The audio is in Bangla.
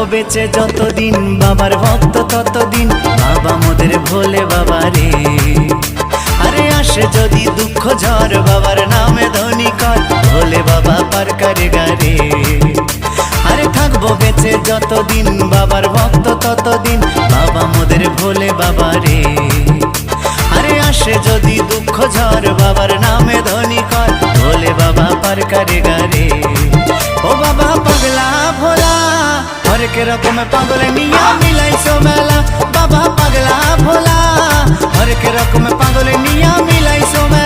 থাকবো বেঁচে যতদিন, বাবার ভক্ত ততদিন, বাবা মোদের ভোলে বাবা রে। আরে আসে যদি দুঃখ ঝড়, বাবার নামে ধ্বনি কর, ভোলে বাবা পার করে গারে। আরে থাকবো বেঁচে যতদিন, বাবার ভক্ত ততদিন, বাবা মোদের ভোলে বাবা রে। আরে আসে যদি দুঃখ ঝড়, বাবার নামে ধ্বনি কর, ভোলে বাবা পার করে গারে। ও বাবা পাগলা ভোলা, হরেক রকম পাগল নিয়া মিলাইছো মেলা। বাবা পাগলা ভোলা, হরেক রকম পাগল নিয়া মিলাইছো মেলা।